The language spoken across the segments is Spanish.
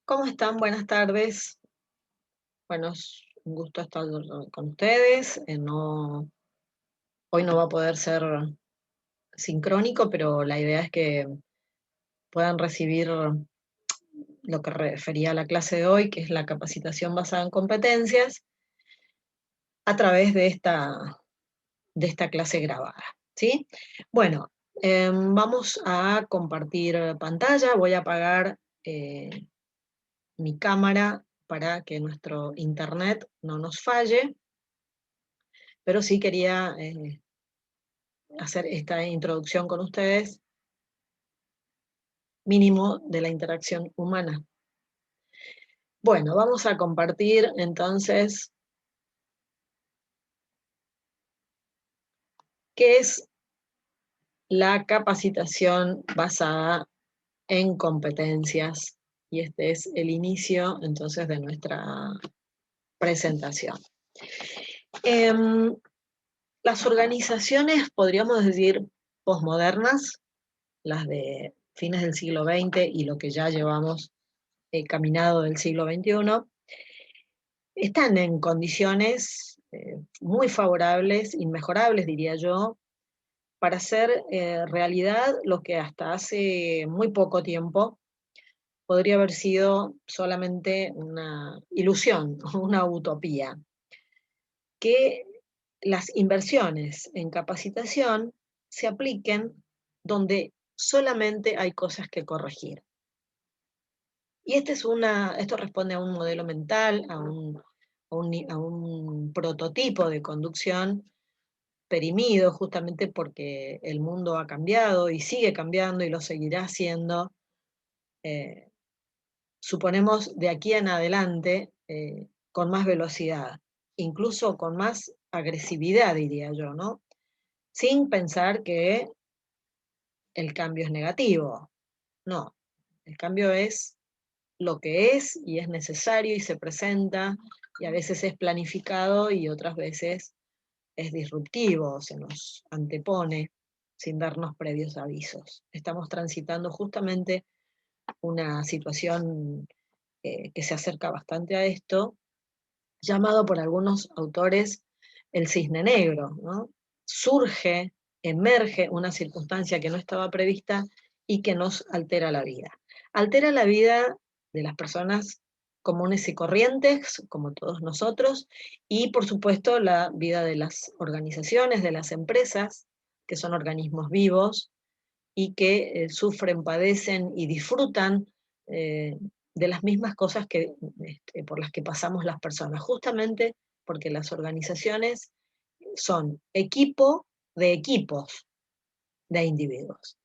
¿Cómo están? Buenas tardes. Bueno, es un gusto estar con ustedes. Hoy no va a poder ser sincrónico, pero la idea es que puedan recibir lo que refería a la clase de hoy, que es la capacitación basada en competencias, a través de esta clase grabada. ¿Sí? Bueno, vamos a compartir pantalla. Voy a apagar mi cámara para que nuestro internet no nos falle. Pero sí quería hacer esta introducción con ustedes, mínimo de la interacción humana. Bueno, vamos a compartir entonces qué es la capacitación basada en competencias, y este es el inicio entonces de nuestra presentación. Em, las organizaciones, podríamos decir, posmodernas, las de fines del siglo XX y lo que ya llevamos caminado del siglo XXI, están en condiciones muy favorables, inmejorables, diría yo, para hacer realidad lo que hasta hace muy poco tiempo podría haber sido solamente una ilusión, una utopía, que las inversiones en capacitación se apliquen donde solamente hay cosas que corregir. Y esto responde a un modelo mental, a un prototipo de conducción perimido, justamente porque el mundo ha cambiado y sigue cambiando y lo seguirá haciendo. eh, Suponemos de aquí en adelante con más velocidad, incluso con más agresividad, diría yo, ¿no? Sin pensar que el cambio es negativo. No, el cambio es lo que es y es necesario y se presenta, y a veces es planificado y otras veces es disruptivo, se nos antepone sin darnos previos avisos. Estamos transitando justamente una situación que se acerca bastante a esto, llamado por algunos autores el cisne negro, ¿no? Surge, emerge una circunstancia que no estaba prevista y que nos altera la vida. Altera la vida de las personas comunes y corrientes, como todos nosotros, y por supuesto la vida de las organizaciones, de las empresas, que son organismos vivos y que sufren, padecen y disfrutan eh, de las mismas cosas por las que pasamos las personas, justamente porque las organizaciones son equipo de equipos de individuos.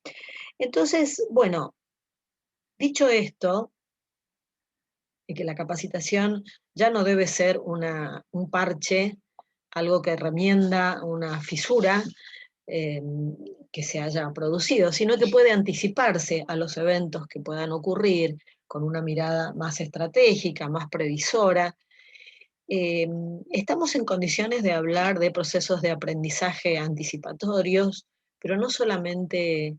Entonces, bueno, dicho esto, de que la capacitación ya no debe ser un parche, algo que remienda una fisura eh, que se haya producido, sino que puede anticiparse a los eventos que puedan ocurrir con una mirada más estratégica, más previsora. Eh, Estamos en condiciones de hablar de procesos de aprendizaje anticipatorios, pero no solamente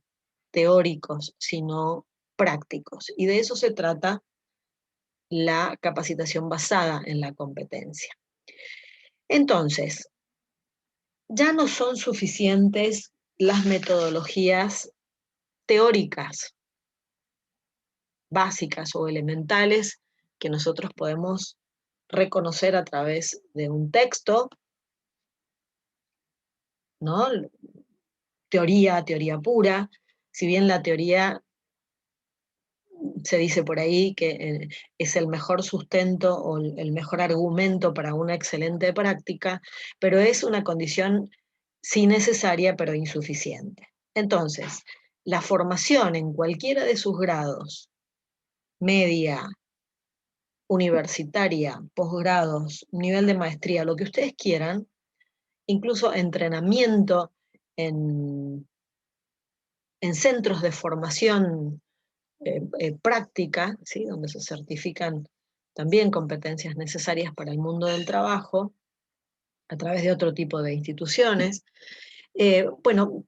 teóricos, sino prácticos. Y de eso se trata la capacitación basada en la competencia. Entonces, ya no son suficientes las metodologías teóricas, básicas o elementales que nosotros podemos reconocer a través de un texto, ¿no? Teoría pura, si bien la teoría se dice por ahí que es el mejor sustento o el mejor argumento para una excelente práctica, pero es una condición sí necesaria, pero insuficiente. Entonces, la formación en cualquiera de sus grados, media, universitaria, posgrados, nivel de maestría, lo que ustedes quieran, incluso entrenamiento en, en centros de formación práctica, ¿sí? Donde se certifican también competencias necesarias para el mundo del trabajo, a través de otro tipo de instituciones. Bueno,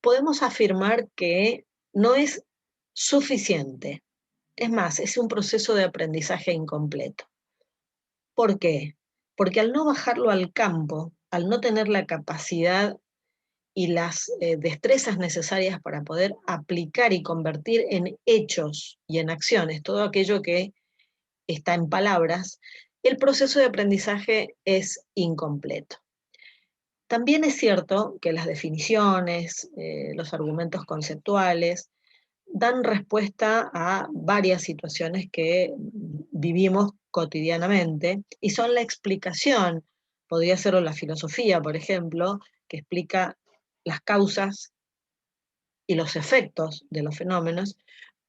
podemos afirmar que no es suficiente Es más, es un proceso de aprendizaje incompleto. ¿Por qué? Porque al no bajarlo al campo, al no tener la capacidad y las destrezas necesarias para poder aplicar y convertir en hechos y en acciones todo aquello que está en palabras, el proceso de aprendizaje es incompleto. También es cierto que las definiciones, los argumentos conceptuales, dan respuesta a varias situaciones que vivimos cotidianamente y son la explicación, podría ser la filosofía, por ejemplo, que explica las causas y los efectos de los fenómenos,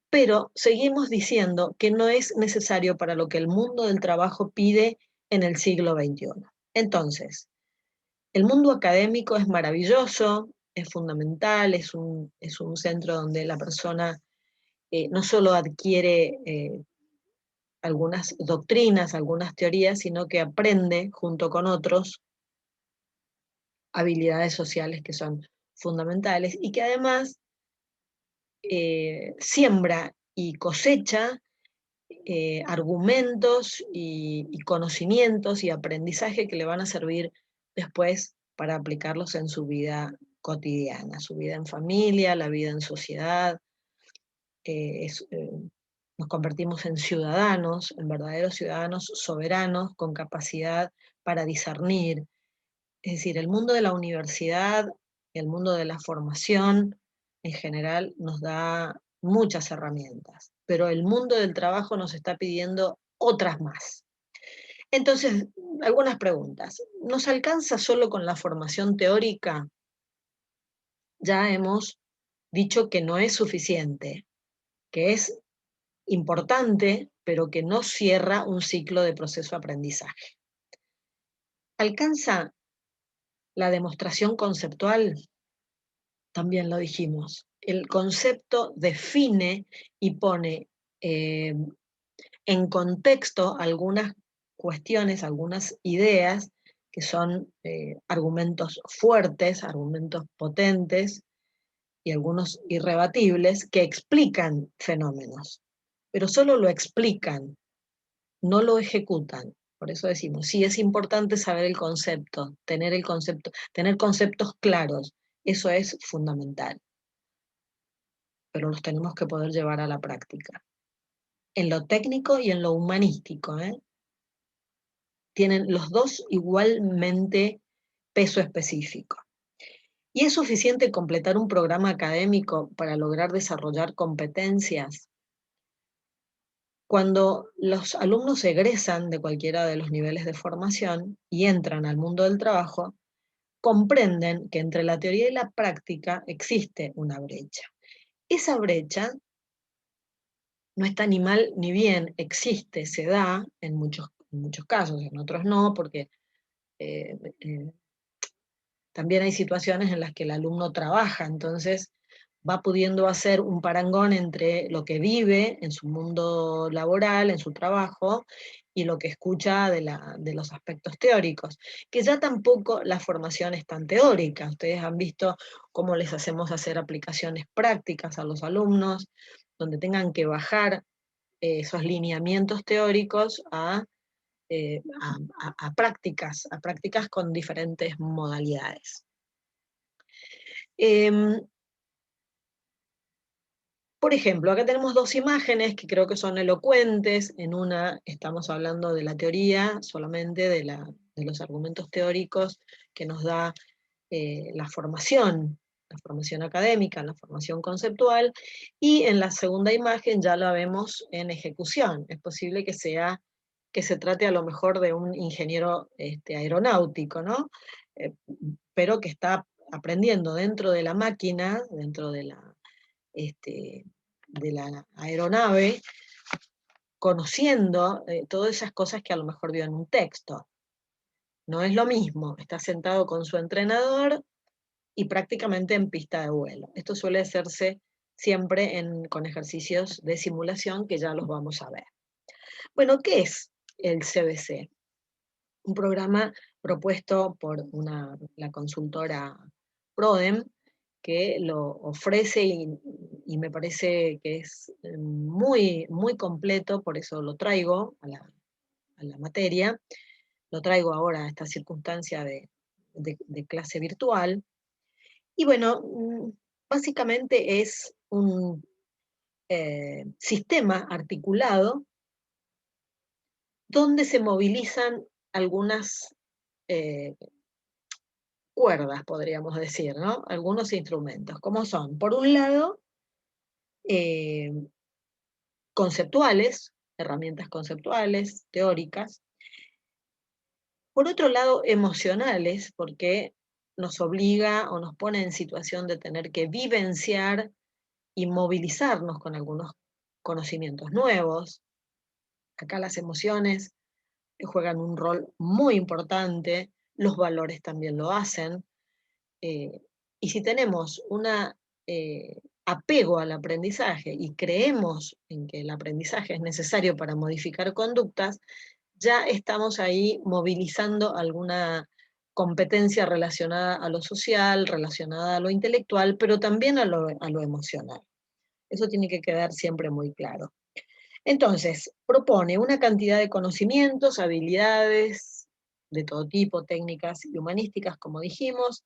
pero seguimos diciendo que no es necesario para lo que el mundo del trabajo pide en el siglo XXI. Entonces, el mundo académico es maravilloso, es fundamental, es un centro donde la persona no solo adquiere algunas doctrinas, algunas teorías, sino que aprende junto con otros habilidades sociales que son fundamentales y que además siembra y cosecha argumentos y conocimientos y aprendizaje que le van a servir después para aplicarlos en su vida cotidiana, su vida en familia, la vida en sociedad. eh, es, eh, Nos convertimos en ciudadanos, en verdaderos ciudadanos soberanos con capacidad para discernir. Es decir, el mundo de la universidad, el mundo de la formación en general nos da muchas herramientas, pero el mundo del trabajo nos está pidiendo otras más. Entonces, algunas preguntas. ¿Nos alcanza solo con la formación teórica? Ya hemos dicho que no es suficiente, que es importante, pero que no cierra un ciclo de proceso-aprendizaje. ¿Alcanza la demostración conceptual? También lo dijimos. El concepto define y pone eh, en contexto algunas cuestiones, algunas ideas que son argumentos fuertes, argumentos potentes y algunos irrebatibles que explican fenómenos, pero solo lo explican, no lo ejecutan. Por eso decimos, sí es importante saber el concepto, tener conceptos claros, eso es fundamental, pero los tenemos que poder llevar a la práctica, en lo técnico y en lo humanístico, ¿eh? Tienen los dos igualmente peso específico. ¿Y es suficiente completar un programa académico para lograr desarrollar competencias? Cuando los alumnos egresan de cualquiera de los niveles de formación y entran al mundo del trabajo, comprenden que entre la teoría y la práctica existe una brecha. Esa brecha no está ni mal ni bien, existe, se da en muchos casos, en otros no, porque eh, eh, también hay situaciones en las que el alumno trabaja, entonces va pudiendo hacer un parangón entre lo que vive en su mundo laboral, en su trabajo, y lo que escucha de los aspectos teóricos, que ya tampoco la formación es tan teórica. Ustedes han visto cómo les hacemos hacer aplicaciones prácticas a los alumnos, donde tengan que bajar esos lineamientos teóricos a prácticas con diferentes modalidades. Por ejemplo, acá tenemos dos imágenes que creo que son elocuentes. En una estamos hablando de la teoría, solamente de los argumentos teóricos que nos da la formación académica, la formación conceptual, y en la segunda imagen ya la vemos en ejecución. Es posible que se trate a lo mejor de un ingeniero aeronáutico, ¿no? Eh, pero que está aprendiendo dentro de la máquina, dentro este, de la aeronave, conociendo todas esas cosas que a lo mejor vio en un texto. No es lo mismo, está sentado con su entrenador y prácticamente en pista de vuelo. Esto suele hacerse siempre con ejercicios de simulación que ya los vamos a ver. Bueno, ¿qué es el CBC? Un programa propuesto por la consultora Prodem, que lo ofrece y me parece que es muy, muy completo, por eso lo traigo a la materia, lo traigo ahora a esta circunstancia de clase virtual. Y bueno, básicamente es un sistema articulado donde se movilizan algunas eh, cuerdas, podríamos decir, ¿no? Algunos instrumentos, como son, por un lado, eh, conceptuales, herramientas conceptuales, teóricas, por otro lado, emocionales, porque nos obliga o nos pone en situación de tener que vivenciar y movilizarnos con algunos conocimientos nuevos. Acá las emociones juegan un rol muy importante, los valores también lo hacen. eh, y si tenemos un apego al aprendizaje y creemos en que el aprendizaje es necesario para modificar conductas, ya estamos ahí movilizando alguna competencia relacionada a lo social, relacionada a lo intelectual, pero también a lo emocional. Eso tiene que quedar siempre muy claro. Entonces, propone una cantidad de conocimientos, habilidades de todo tipo, técnicas y humanísticas, como dijimos,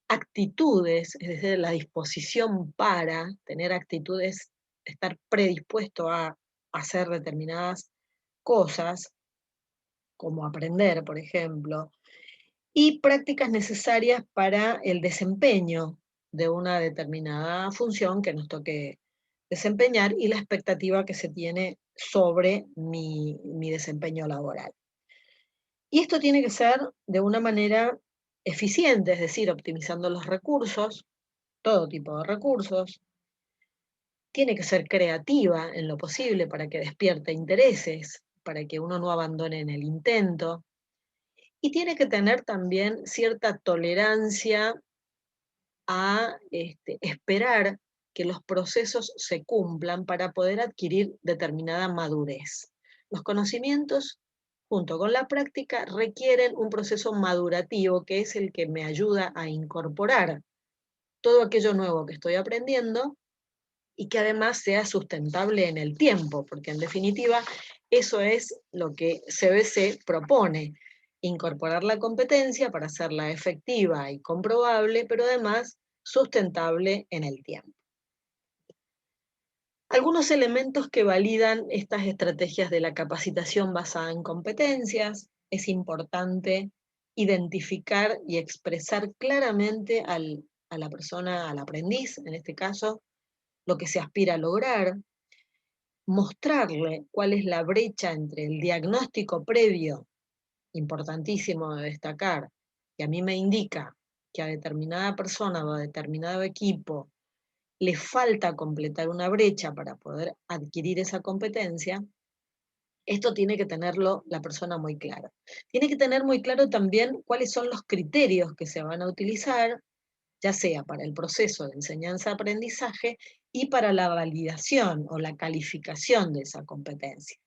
actitudes, es decir, la disposición para tener actitudes, estar predispuesto a hacer determinadas cosas, como aprender, por ejemplo, y prácticas necesarias para el desempeño de una determinada función que nos toque desempeñar y la expectativa que se tiene sobre mi desempeño laboral. Y esto tiene que ser de una manera eficiente, es decir, optimizando los recursos, todo tipo de recursos. Tiene que ser creativa en lo posible para que despierte intereses, para que uno no abandone en el intento. Y tiene que tener también cierta tolerancia a esperar que los procesos se cumplan para poder adquirir determinada madurez. Los conocimientos, junto con la práctica, requieren un proceso madurativo que es el que me ayuda a incorporar todo aquello nuevo que estoy aprendiendo y que además sea sustentable en el tiempo, porque en definitiva eso es lo que CBC propone, incorporar la competencia para hacerla efectiva y comprobable, pero además sustentable en el tiempo. Algunos elementos que validan estas estrategias de la capacitación basada en competencias, es importante identificar y expresar claramente a la persona, al aprendiz, en este caso, lo que se aspira a lograr, mostrarle cuál es la brecha entre el diagnóstico previo, importantísimo de destacar, que a mí me indica que a determinada persona o a determinado equipo le falta completar una brecha para poder adquirir esa competencia, esto tiene que tenerlo la persona muy claro. Tiene que tener muy claro también cuáles son los criterios que se van a utilizar, ya sea para el proceso de enseñanza-aprendizaje y para la validación o la calificación de esa competencia.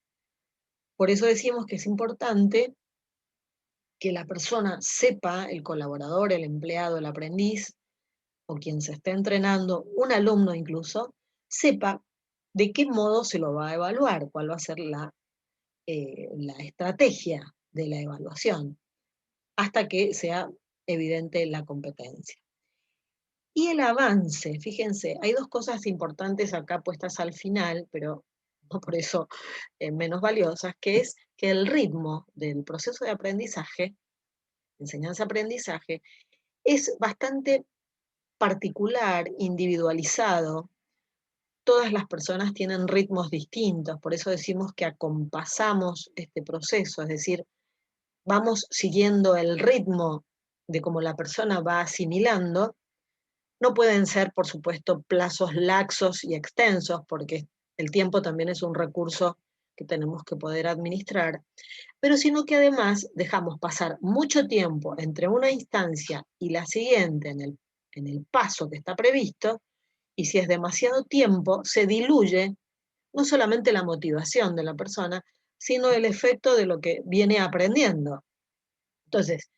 Por eso decimos que es importante que la persona sepa, el colaborador, el empleado, el aprendiz, o quien se esté entrenando, un alumno incluso, sepa de qué modo se lo va a evaluar, cuál va a ser la estrategia de la evaluación, hasta que sea evidente la competencia. Y el avance, fíjense, hay dos cosas importantes acá puestas al final, pero no por eso menos valiosas, que es que el ritmo del proceso de aprendizaje, enseñanza-aprendizaje, es bastante particular, individualizado. Todas las personas tienen ritmos distintos, por eso decimos que acompasamos este proceso, es decir, vamos siguiendo el ritmo de cómo la persona va asimilando. No pueden ser, por supuesto, plazos laxos y extensos, porque el tiempo también es un recurso que tenemos que poder administrar, pero sino que además dejamos pasar mucho tiempo entre una instancia y la siguiente en el paso que está previsto, y si es demasiado tiempo, se diluye no solamente la motivación de la persona, sino el efecto de lo que viene aprendiendo. Entonces,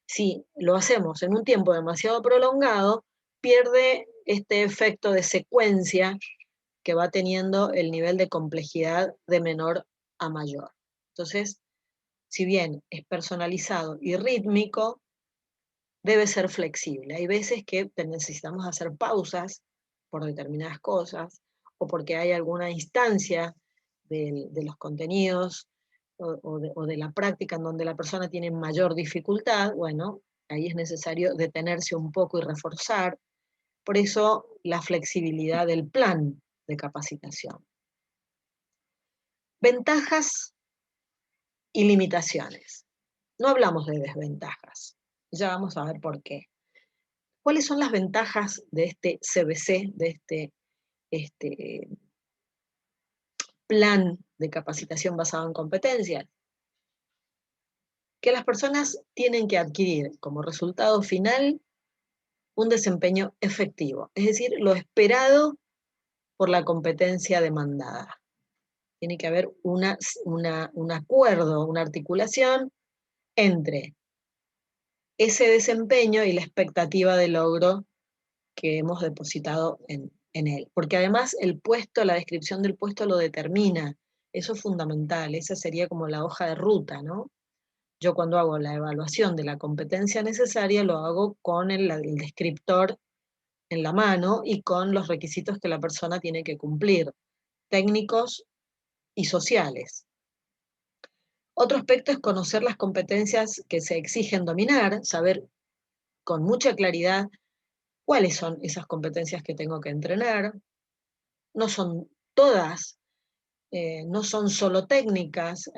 si lo hacemos en un tiempo demasiado prolongado, pierde este efecto de secuencia que va teniendo el nivel de complejidad de menor a mayor. Entonces, si bien es personalizado y rítmico, debe ser flexible. Hay veces que necesitamos hacer pausas por determinadas cosas, o porque hay alguna instancia de los contenidos o de la práctica en donde la persona tiene mayor dificultad. Bueno, ahí es necesario detenerse un poco y reforzar. Por eso la flexibilidad del plan de capacitación. Ventajas y limitaciones. No hablamos de desventajas. Ya vamos a ver por qué. ¿Cuáles son las ventajas de este CBC, de este plan de capacitación basado en competencias? Que las personas tienen que adquirir como resultado final un desempeño efectivo, es decir, lo esperado por la competencia demandada. Tiene que haber un acuerdo, una articulación entre ese desempeño y la expectativa de logro que hemos depositado en él. Porque además el puesto, la descripción del puesto lo determina. Eso es fundamental, esa sería como la hoja de ruta, ¿no? Yo cuando hago la evaluación de la competencia necesaria lo hago con el descriptor en la mano y con los requisitos que la persona tiene que cumplir, técnicos y sociales. Otro aspecto es conocer las competencias que se exigen dominar, saber con mucha claridad cuáles son esas competencias que tengo que entrenar. No son todas, no son solo técnicas,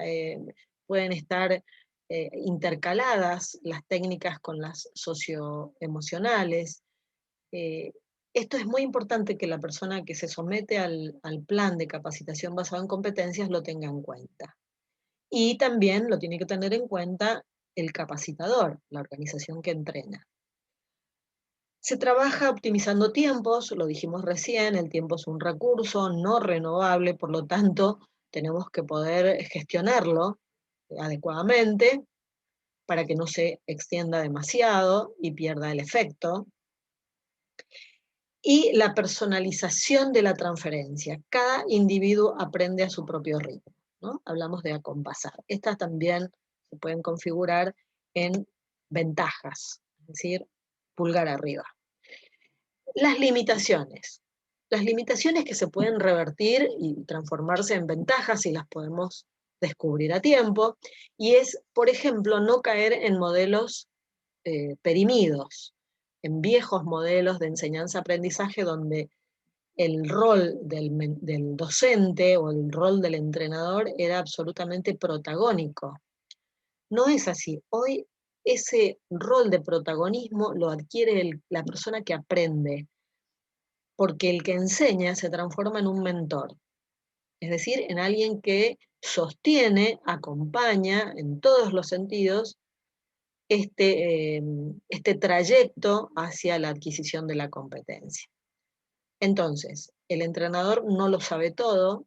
pueden estar intercaladas las técnicas con las socioemocionales. Eh, Esto es muy importante que la persona que se somete al plan de capacitación basado en competencias lo tenga en cuenta. Y también lo tiene que tener en cuenta el capacitador, la organización que entrena. Se trabaja optimizando tiempos, lo dijimos recién, el tiempo es un recurso no renovable, por lo tanto tenemos que poder gestionarlo adecuadamente para que no se extienda demasiado y pierda el efecto. Y la personalización de la transferencia. Cada individuo aprende a su propio ritmo, ¿no? Hablamos de acompasar. Estas también se pueden configurar en ventajas, es decir, pulgar arriba. Las limitaciones. Las limitaciones que se pueden revertir y transformarse en ventajas si las podemos descubrir a tiempo, y es, por ejemplo, no caer en modelos perimidos, en viejos modelos de enseñanza-aprendizaje donde el rol del docente o el rol del entrenador era absolutamente protagónico. No es así. Hoy ese rol de protagonismo lo adquiere la persona que aprende, porque el que enseña se transforma en un mentor, es decir, en alguien que sostiene, acompaña en todos los sentidos este trayecto hacia la adquisición de la competencia. Entonces, el entrenador no lo sabe todo,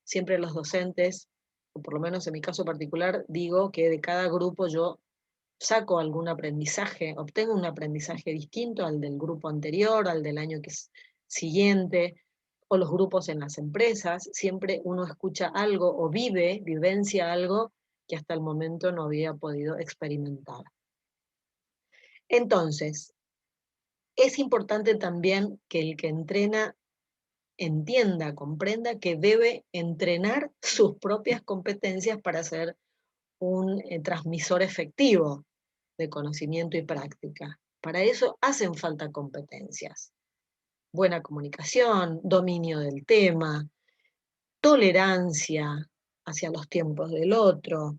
siempre los docentes, o por lo menos en mi caso particular, digo que de cada grupo yo saco algún aprendizaje, obtengo un aprendizaje distinto al del grupo anterior, al del año siguiente, o los grupos en las empresas, siempre uno escucha algo o vivencia algo que hasta el momento no había podido experimentar. Entonces, es importante también que el que entrena entienda, comprenda que debe entrenar sus propias competencias para ser un transmisor efectivo de conocimiento y práctica. Para eso hacen falta competencias. Buena comunicación, dominio del tema, tolerancia hacia los tiempos del otro,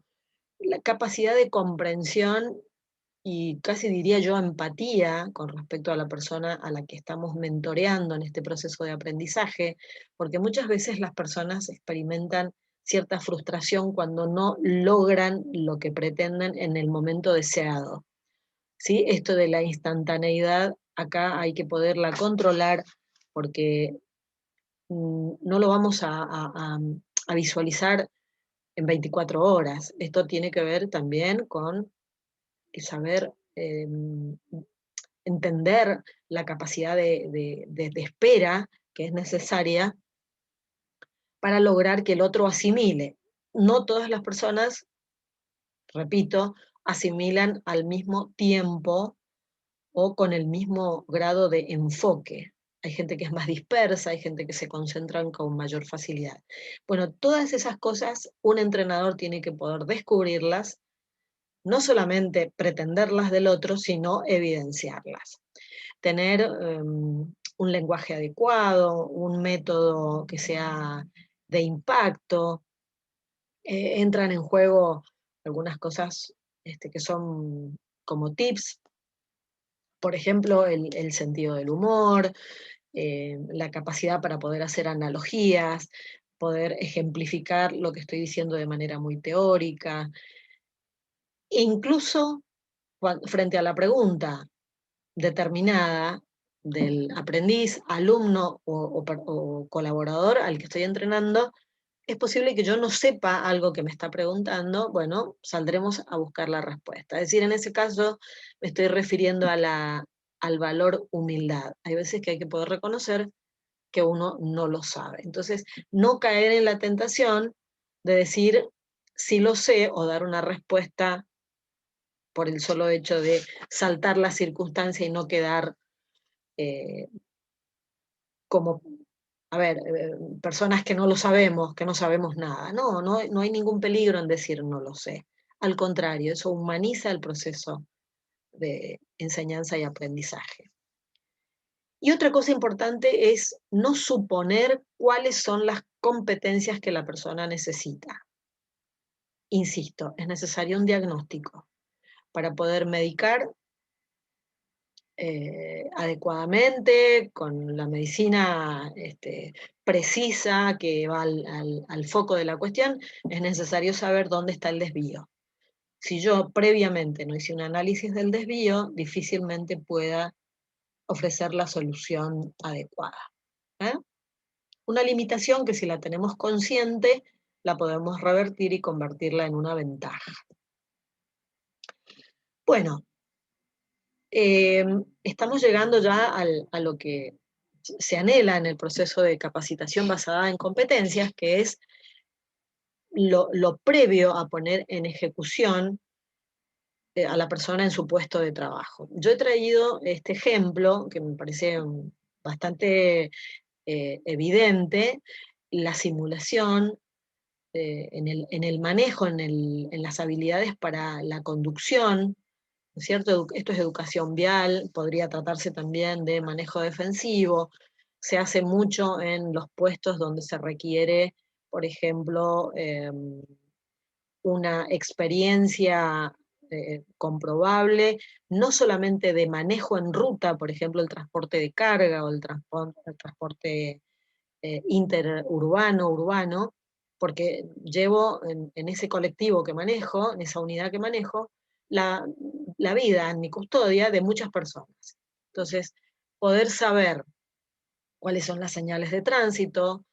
la capacidad de comprensión y casi diría yo empatía con respecto a la persona a la que estamos mentoreando en este proceso de aprendizaje, porque muchas veces las personas experimentan cierta frustración cuando no logran lo que pretenden en el momento deseado. ¿Sí? Esto de la instantaneidad, acá hay que poderla controlar porque no lo vamos a visualizar en 24 horas. Esto tiene que ver también con saber entender la capacidad de espera que es necesaria para lograr que el otro asimile. No todas las personas, repito, asimilan al mismo tiempo o con el mismo grado de enfoque. Hay gente que es más dispersa, hay gente que se concentran con mayor facilidad. Bueno, todas esas cosas un entrenador tiene que poder descubrirlas, no solamente pretenderlas del otro, sino evidenciarlas. Tener un lenguaje adecuado, un método que sea de impacto. Entran en juego algunas cosas que son como tips, por ejemplo, el sentido del humor, la capacidad para poder hacer analogías, poder ejemplificar lo que estoy diciendo de manera muy teórica, e incluso frente a la pregunta determinada del aprendiz, alumno o colaborador al que estoy entrenando, es posible que yo no sepa algo que me está preguntando, bueno, saldremos a buscar la respuesta. Es decir, en ese caso me estoy refiriendo al valor humildad. Hay veces que hay que poder reconocer que uno no lo sabe. Entonces, no caer en la tentación de decir sí lo sé o dar una respuesta por el solo hecho de saltar la circunstancia y no quedar como, a ver, personas que no lo sabemos, que no sabemos nada. No, no hay ningún peligro en decir no lo sé. Al contrario, eso humaniza el proceso de enseñanza y aprendizaje. Y otra cosa importante es no suponer cuáles son las competencias que la persona necesita. Insisto, es necesario un diagnóstico para poder medicar adecuadamente, con la medicina precisa que va al foco de la cuestión, es necesario saber dónde está el desvío. Si yo previamente no hice un análisis del desvío, difícilmente pueda ofrecer la solución adecuada. ¿eh? Una limitación que si la tenemos consciente, la podemos revertir y convertirla en una ventaja. Bueno, estamos llegando ya a lo que se anhela en el proceso de capacitación basada en competencias, que es lo previo a poner en ejecución a la persona en su puesto de trabajo. Yo he traído este ejemplo, que me parece bastante evidente, la simulación en el manejo, en las habilidades para la conducción, ¿no es cierto? Esto es educación vial, podría tratarse también de manejo defensivo, se hace mucho en los puestos donde se requiere, por ejemplo, una experiencia comprobable, no solamente de manejo en ruta, por ejemplo, el transporte de carga o el transporte interurbano, urbano, porque llevo en ese colectivo que manejo, en esa unidad que manejo, la, la vida en mi custodia de muchas personas. Entonces, poder saber cuáles son las señales de tránsito,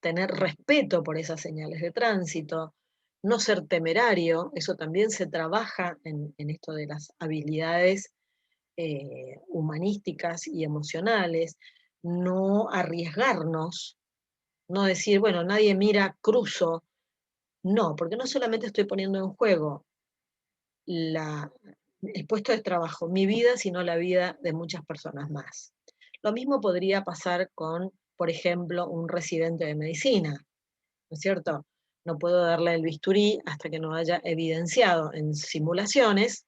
tener respeto por esas señales de tránsito, no ser temerario, eso también se trabaja en esto de las habilidades humanísticas y emocionales, no arriesgarnos, no decir, bueno, nadie mira, cruzo. No, porque no solamente estoy poniendo en juego la, el puesto de trabajo, mi vida, sino la vida de muchas personas más. Lo mismo podría pasar con, por ejemplo, un residente de medicina, ¿no es cierto? No puedo darle el bisturí hasta que no haya evidenciado en simulaciones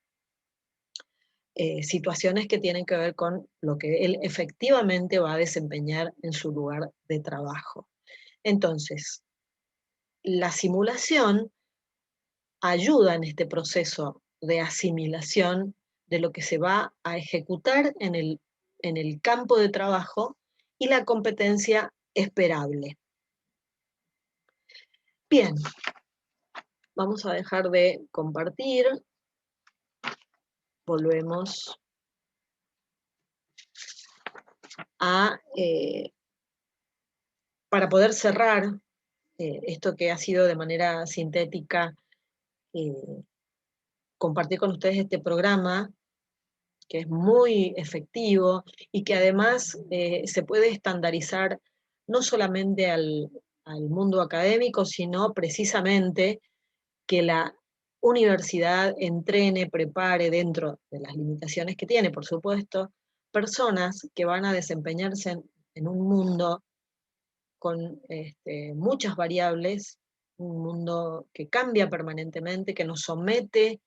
situaciones que tienen que ver con lo que él efectivamente va a desempeñar en su lugar de trabajo. Entonces, la simulación ayuda en este proceso de asimilación de lo que se va a ejecutar en el campo de trabajo y la competencia esperable. Bien, vamos a dejar de compartir. Volvemos a, para poder cerrar esto que ha sido de manera sintética, compartir con ustedes este programa. que es muy efectivo y que además se puede estandarizar no solamente al mundo académico, sino precisamente que la universidad entrene, prepare dentro de las limitaciones que tiene, por supuesto, personas que van a desempeñarse en un mundo con muchas variables, un mundo que cambia permanentemente, que nos somete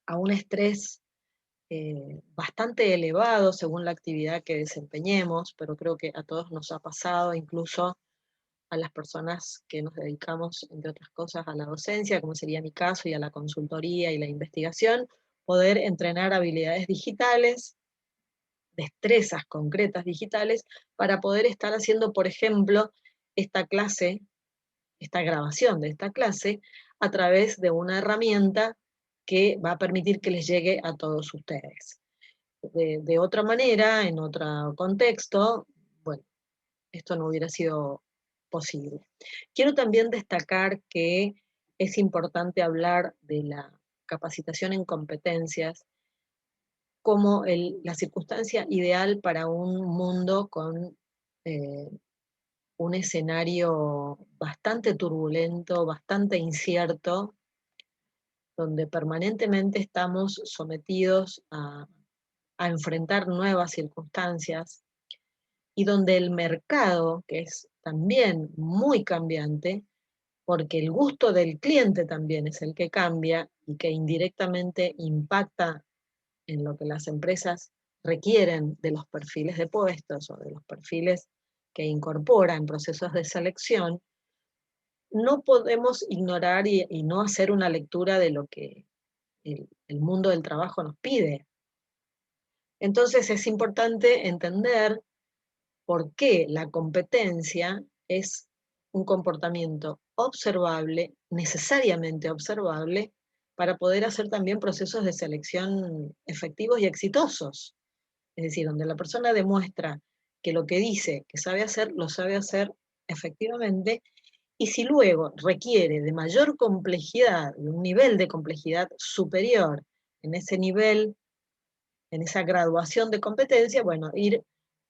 a un estrés bastante elevado según la actividad que desempeñemos, pero creo que a todos nos ha pasado, incluso a las personas que nos dedicamos, entre otras cosas, a la docencia, como sería mi caso, y a la consultoría y la investigación, poder entrenar habilidades digitales, destrezas concretas digitales, para poder estar haciendo, por ejemplo, esta clase, esta grabación de esta clase, a través de una herramienta que va a permitir que les llegue a todos ustedes. De otra manera, en otro contexto, bueno, esto no hubiera sido posible. Quiero también destacar que es importante hablar de la capacitación en competencias como la circunstancia ideal para un mundo con eh, un escenario bastante turbulento, bastante incierto, donde permanentemente estamos sometidos a enfrentar nuevas circunstancias y donde el mercado, que es también muy cambiante, porque el gusto del cliente también es el que cambia y que indirectamente impacta en lo que las empresas requieren de los perfiles de puestos o de los perfiles que incorpora en procesos de selección, no podemos ignorar y no hacer una lectura de lo que el mundo del trabajo nos pide. Entonces es importante entender por qué la competencia es un comportamiento observable, necesariamente observable, para poder hacer también procesos de selección efectivos y exitosos. Es decir, donde la persona demuestra que lo que dice que sabe hacer, lo sabe hacer efectivamente, y si luego requiere de mayor complejidad, de un nivel de complejidad superior en ese nivel, en esa graduación de competencia, bueno, ir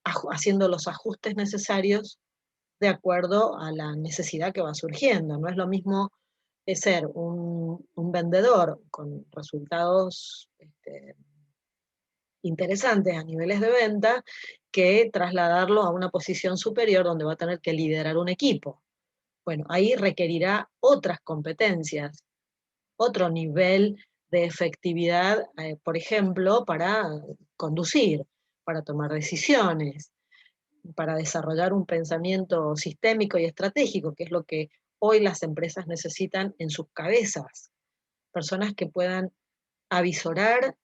haciendo los ajustes necesarios de acuerdo a la necesidad que va surgiendo. No es lo mismo ser un vendedor con resultados interesantes a niveles de venta que trasladarlo a una posición superior donde va a tener que liderar un equipo. Bueno, ahí requerirá otras competencias, otro nivel de efectividad, por ejemplo, para conducir, para tomar decisiones, para desarrollar un pensamiento sistémico y estratégico, que es lo que hoy las empresas necesitan en sus cabezas. Personas que puedan avisorar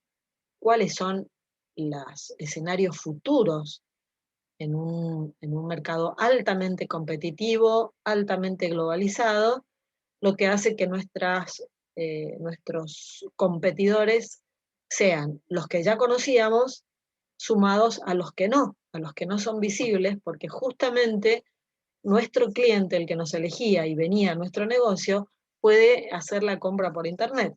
cuáles son los escenarios futuros en un mercado altamente competitivo, altamente globalizado, lo que hace que nuestros competidores sean los que ya conocíamos, sumados a los que no son visibles, porque justamente nuestro cliente, el que nos elegía y venía a nuestro negocio, puede hacer la compra por Internet.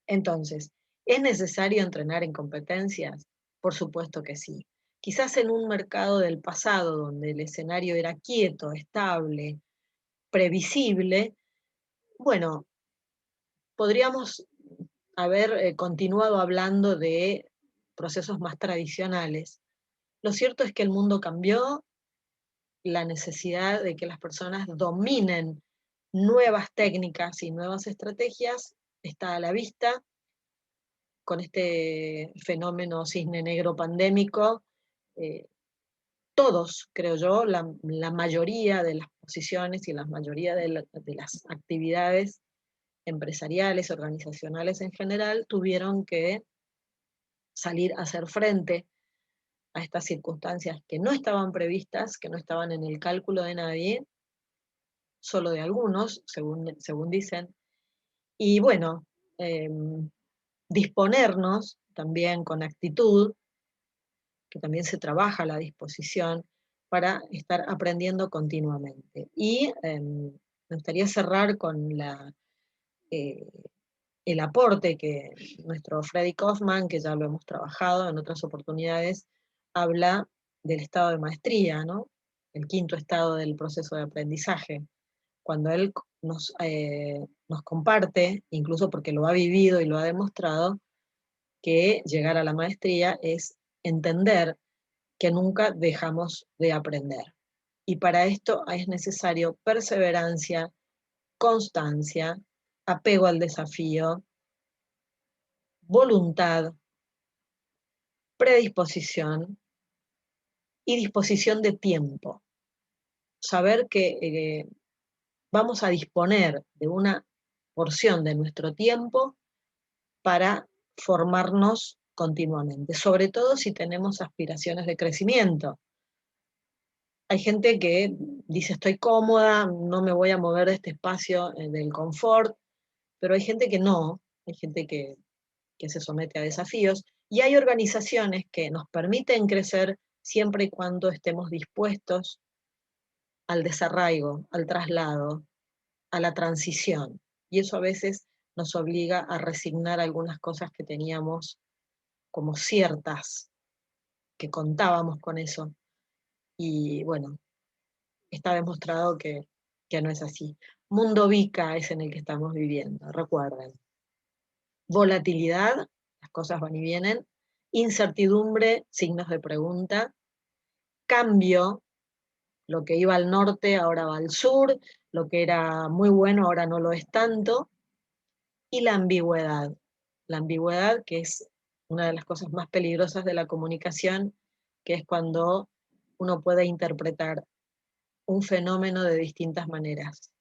Entonces, ¿es necesario entrenar en competencias? Por supuesto que sí. Quizás en un mercado del pasado, donde el escenario era quieto, estable, previsible, bueno, podríamos haber continuado hablando de procesos más tradicionales. Lo cierto es que el mundo cambió, la necesidad de que las personas dominen nuevas técnicas y nuevas estrategias está a la vista con este fenómeno cisne negro pandémico. eh, Todos, creo yo, la mayoría de las posiciones y la mayoría de las actividades empresariales, organizacionales en general, tuvieron que salir a hacer frente a estas circunstancias que no estaban previstas, que no estaban en el cálculo de nadie, solo de algunos, según dicen. Y bueno, eh, disponernos también con actitud, que también se trabaja a la disposición para estar aprendiendo continuamente. Y me gustaría cerrar con eh, el aporte que nuestro Freddy Kaufman, que ya lo hemos trabajado en otras oportunidades, habla del estado de maestría, ¿no? El quinto estado del proceso de aprendizaje. Cuando él nos comparte, incluso porque lo ha vivido y lo ha demostrado, que llegar a la maestría es entender que nunca dejamos de aprender. Y para esto es necesario perseverancia, constancia, apego al desafío, voluntad, predisposición y disposición de tiempo. Saber que vamos a disponer de una porción de nuestro tiempo para formarnos continuamente, sobre todo si tenemos aspiraciones de crecimiento. Hay gente que dice estoy cómoda, no me voy a mover de este espacio del confort, pero hay gente que no, hay gente que se somete a desafíos, y hay organizaciones que nos permiten crecer siempre y cuando estemos dispuestos al desarraigo, al traslado, a la transición. Y eso a veces nos obliga a resignar algunas cosas que teníamos como ciertas, que contábamos con eso. Y bueno, está demostrado que no es así. Mundo VICA es en el que estamos viviendo, recuerden. Volatilidad, las cosas van y vienen. Incertidumbre, signos de pregunta. Cambio, lo que iba al norte ahora va al sur, lo que era muy bueno ahora no lo es tanto. Y la ambigüedad que es una de las cosas más peligrosas de la comunicación, que es cuando uno puede interpretar un fenómeno de distintas maneras,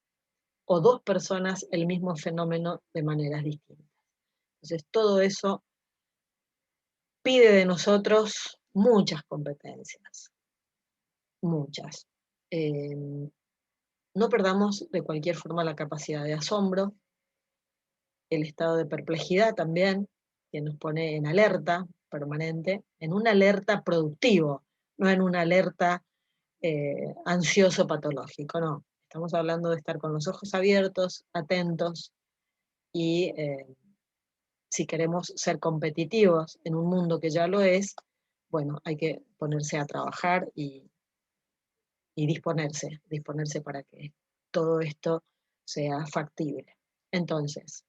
o dos personas el mismo fenómeno de maneras distintas. Entonces, todo eso pide de nosotros muchas competencias, muchas. No perdamos de cualquier forma la capacidad de asombro, el estado de perplejidad también, que nos pone en alerta permanente, en una alerta productivo, no en una alerta ansioso patológico, no. Estamos hablando de estar con los ojos abiertos, atentos, y si queremos ser competitivos en un mundo que ya lo es, bueno, hay que ponerse a trabajar y disponerse para que todo esto sea factible. Entonces,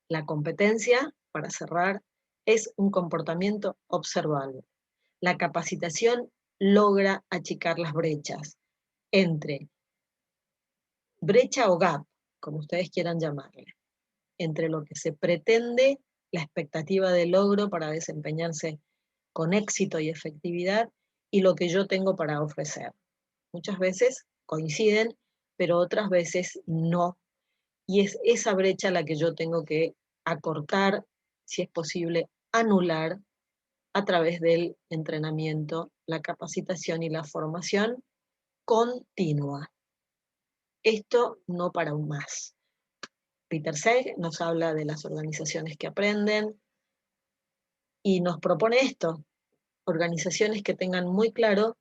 la competencia, para cerrar, es un comportamiento observable. La capacitación logra achicar las brechas entre brecha o gap, como ustedes quieran llamarle, entre lo que se pretende, la expectativa de logro para desempeñarse con éxito y efectividad, y lo que yo tengo para ofrecer. Muchas veces coinciden, pero otras veces no. Y es esa brecha la que yo tengo que acortar, si es posible, anular a través del entrenamiento, la capacitación y la formación continua. Esto no para un más. Peter Senge nos habla de las organizaciones que aprenden y nos propone esto, organizaciones que tengan muy claro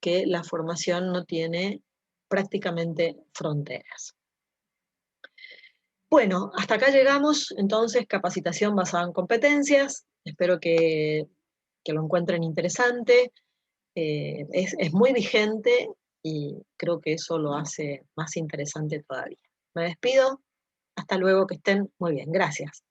que la formación no tiene prácticamente fronteras. Bueno, hasta acá llegamos, entonces, capacitación basada en competencias. Espero que lo encuentren interesante. Es muy vigente y creo que eso lo hace más interesante todavía. Me despido, hasta luego, que estén muy bien. Gracias.